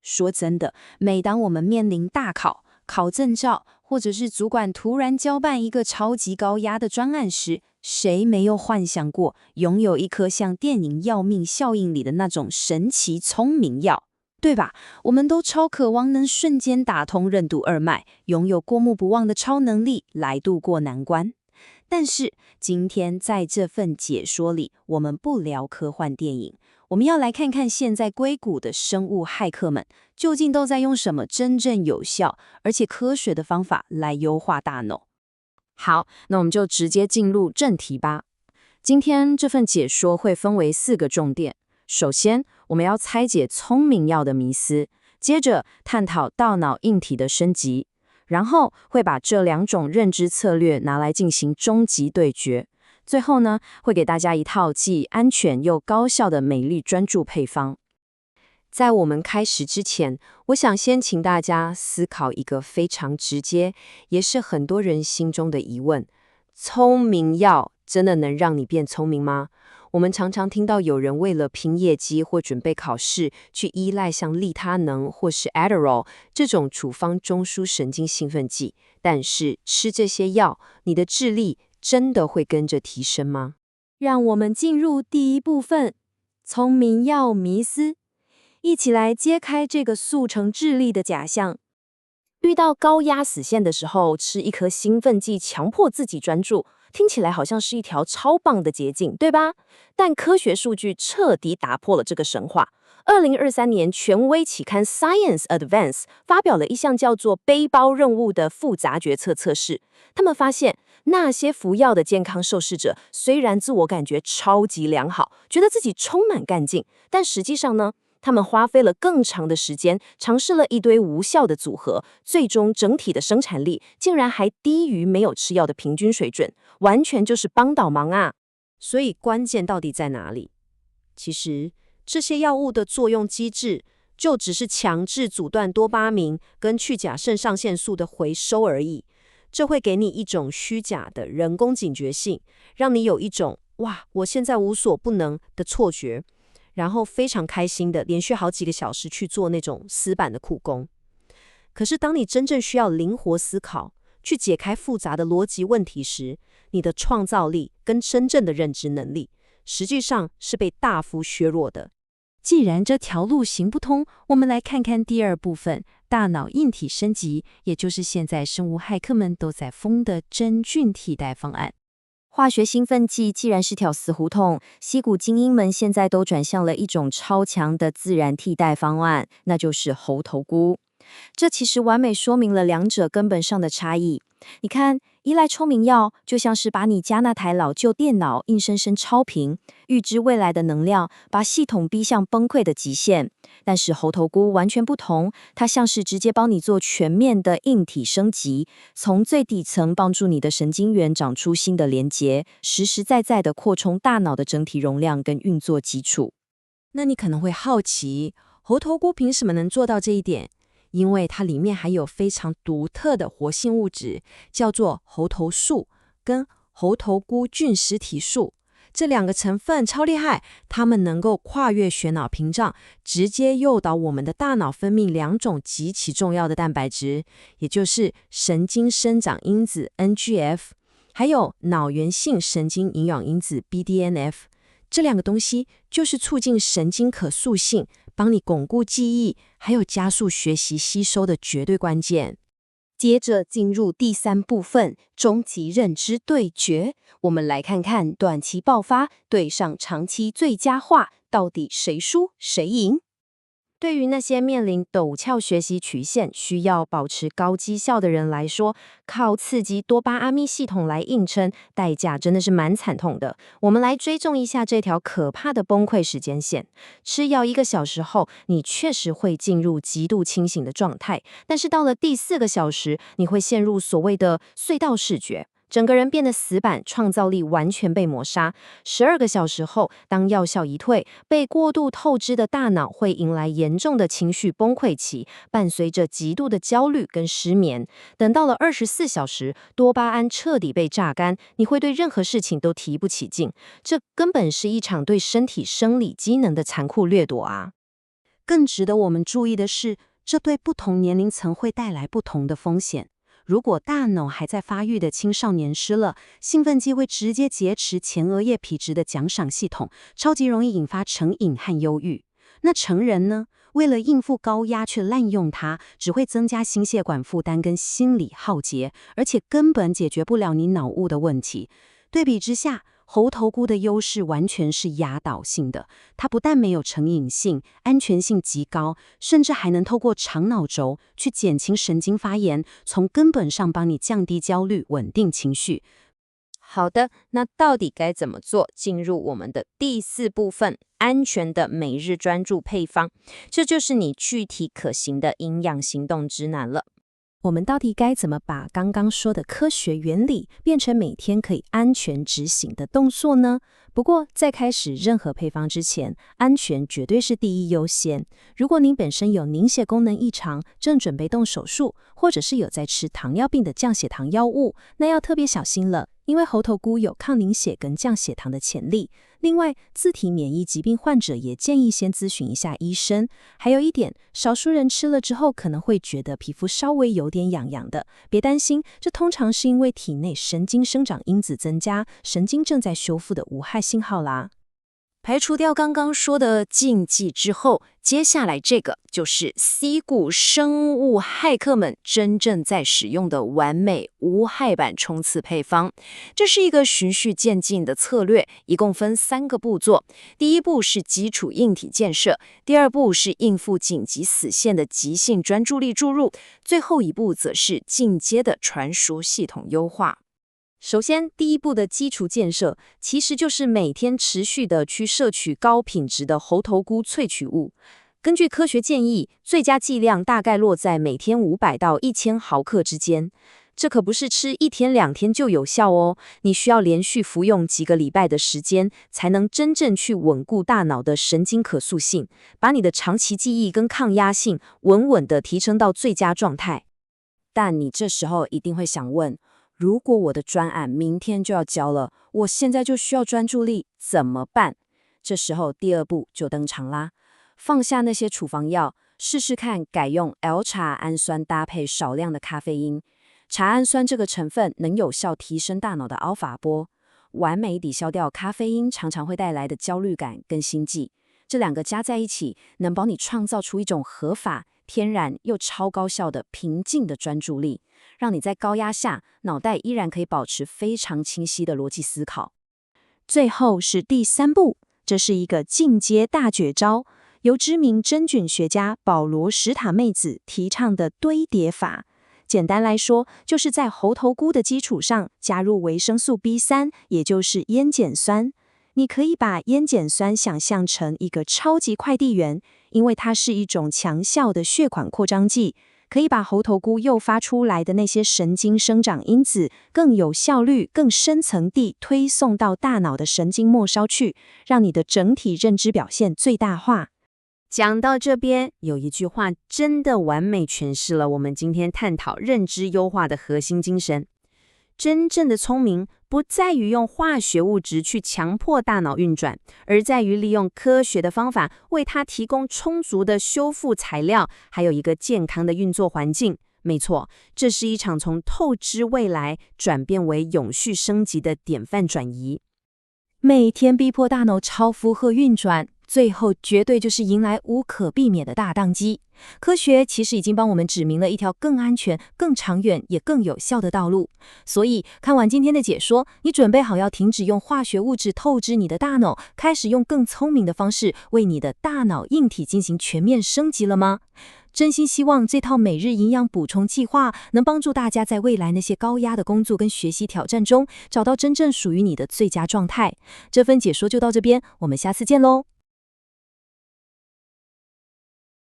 说真的，每当我们面临大考、考证照，或者是主管突然交办一个超级高压的专案时，谁没有幻想过拥有一颗像电影《要命效应》里的那种神奇聪明药？对吧？我们都超渴望能瞬间打通任督二脉，拥有过目不忘的超能力来度过难关。但是今天在这份解说里，我们不聊科幻电影，我们要来看看现在硅谷的生物骇客们究竟都在用什么真正有效而且科学的方法来优化大脑。好，那我们就直接进入正题吧。今天这份解说会分为4个重点。首先，我们要拆解聪明药的迷思，接着探讨大脑硬体的升级，然后会把这2种认知策略拿来进行终极对决。最后呢，会给大家一套既安全又高效的美丽专注配方。在我们开始之前，我想先请大家思考一个非常直接，也是很多人心中的疑问：聪明药真的能让你变聪明吗？我们常常听到有人为了拼业绩或准备考试，去依赖像利他能或是 Adderall 这种处方中枢神经兴奋剂，但是吃这些药，你的智力真的会跟着提升吗？让我们进入第一部分：聪明药迷思，一起来揭开这个速成智力的假象。遇到高压死线的时候，吃一颗兴奋剂强迫自己专注，听起来好像是一条超棒的捷径，对吧？但科学数据彻底打破了这个神话。2023年，权威期刊 Science Advance 发表了一项叫做背包任务的复杂决策测试。他们发现，那些服药的健康受试者虽然自我感觉超级良好，觉得自己充满干劲，但实际上呢，他们花费了更长的时间，尝试了一堆无效的组合，最终整体的生产力竟然还低于没有吃药的平均水准，完全就是帮倒忙啊！所以关键到底在哪里？其实这些药物的作用机制就只是强制阻断多巴胺跟去甲肾上腺素的回收而已，这会给你一种虚假的人工警觉性，让你有一种哇，我现在无所不能的错觉，然后非常开心的连续好几个小时去做那种死板的苦工。可是当你真正需要灵活思考，去解开复杂的逻辑问题时，你的创造力跟真正的认知能力实际上是被大幅削弱的。既然这条路行不通，我们来看看第2部分：大脑硬体升级，也就是现在生物骇客们都在疯的真菌替代方案。化学兴奋剂既然是条死胡同，矽谷精英们现在都转向了一种超强的自然替代方案，那就是猴头菇。这其实完美说明了2者根本上的差异。你看，依赖聪明药就像是把你家那台老旧电脑硬生生超频，预知未来的能量，把系统逼向崩溃的极限。但是猴头菇完全不同，它像是直接帮你做全面的硬体升级，从最底层帮助你的神经元长出新的连结，实实在在的扩充大脑的整体容量跟运作基础。那你可能会好奇，猴头菇凭什么能做到这一点？因为它里面还有非常独特的活性物质，叫做猴头素跟猴头菇菌实体素。这2个成分超厉害，它们能够跨越血脑屏障，直接诱导我们的大脑分泌2种极其重要的蛋白质，也就是神经生长因子 NGF， 还有脑源性神经营养因子 BDNF。这2个东西就是促进神经可塑性，帮你巩固记忆，还有加速学习吸收的绝对关键。接着进入第3部分，终极认知对决。我们来看看短期爆发对上长期最佳化，到底谁输谁赢？对于那些面临陡峭学习曲线、需要保持高绩效的人来说，靠刺激多巴胺系统来硬撑，代价真的是蛮惨痛的。我们来追踪一下这条可怕的崩溃时间线。吃药1个小时后，你确实会进入极度清醒的状态，但是到了第4个小时，你会陷入所谓的隧道视觉。整个人变得死板，创造力完全被抹杀。12个小时后，当药效一退，被过度透支的大脑会迎来严重的情绪崩溃期，伴随着极度的焦虑跟失眠。等到了24小时，多巴胺彻底被榨干，你会对任何事情都提不起劲。这根本是一场对身体生理机能的残酷掠夺啊！更值得我们注意的是，这对不同年龄层会带来不同的风险。如果大脑还在发育的青少年失了，兴奋剂会直接劫持前额叶皮质的奖赏系统，超级容易引发成瘾和忧郁。那成人呢？为了应付高压却滥用它，只会增加心血管负担跟心理耗竭，而且根本解决不了你脑雾的问题。对比之下，猴头菇的优势完全是压倒性的，它不但没有成瘾性，安全性极高，甚至还能透过肠脑轴去减轻神经发炎，从根本上帮你降低焦虑，稳定情绪。好的，那到底该怎么做？进入我们的第4部分，安全的每日专注配方，这就是你具体可行的营养行动指南了。我们到底该怎么把刚刚说的科学原理变成每天可以安全执行的动作呢？不过，在开始任何配方之前，安全绝对是第一优先。如果您本身有凝血功能异常，正准备动手术，或者是有在吃糖尿病的降血糖药物，那要特别小心了。因为猴头菇有抗凝血跟降血糖的潜力。另外，自体免疫疾病患者也建议先咨询一下医生。还有一点，少数人吃了之后可能会觉得皮肤稍微有点痒痒的，别担心，这通常是因为体内神经生长因子增加，神经正在修复的无害信号啦。排除掉刚刚说的禁忌之后，接下来这个就是 C 股生物骇客们真正在使用的完美无害版冲刺配方。这是一个循序渐进的策略，一共分3个步骤。第一步是基础硬体建设，第二步是应付紧急死线的急性专注力注入，最后一步则是进阶的传输系统优化。首先，第一步的基础建设，其实就是每天持续的去摄取高品质的猴头菇萃取物。根据科学建议，最佳剂量大概落在每天500到1000毫克之间。这可不是吃1天2天就有效哦，你需要连续服用几个礼拜的时间，才能真正去稳固大脑的神经可塑性，把你的长期记忆跟抗压性稳稳地提升到最佳状态。但你这时候一定会想问，如果我的专案明天就要交了，我现在就需要专注力，怎么办？这时候第2步就登场啦，放下那些处方药，试试看改用 L 茶氨酸搭配少量的咖啡因。茶氨酸这个成分能有效提升大脑的阿尔法波，完美抵消掉咖啡因常常会带来的焦虑感跟心悸。这2个加在一起，能帮你创造出一种合法、天然又超高效的平静的专注力，让你在高压下，脑袋依然可以保持非常清晰的逻辑思考。最后是第3步，这是一个进阶大绝招，由知名真菌学家保罗·史塔妹子提倡的堆叠法。简单来说，就是在猴头菇的基础上加入维生素 B3， 也就是烟碱酸。你可以把烟碱酸想象成一个超级快递员，因为它是一种强效的血管扩张剂，可以把猴头菇诱发出来的那些神经生长因子更有效率、更深层地推送到大脑的神经末梢去，让你的整体认知表现最大化。讲到这边，有一句话真的完美诠释了我们今天探讨认知优化的核心精神。真正的聪明不在于用化学物质去强迫大脑运转，而在于利用科学的方法为它提供充足的修复材料，还有一个健康的运作环境。没错，这是一场从透支未来转变为永续升级的典范转移。每天逼迫大脑超负荷运转，最后绝对就是迎来无可避免的大宕机。科学其实已经帮我们指明了一条更安全、更长远也更有效的道路。所以看完今天的解说，你准备好要停止用化学物质透支你的大脑，开始用更聪明的方式为你的大脑硬体进行全面升级了吗？真心希望这套每日营养补充计划能帮助大家在未来那些高压的工作跟学习挑战中，找到真正属于你的最佳状态。这份解说就到这边，我们下次见喽。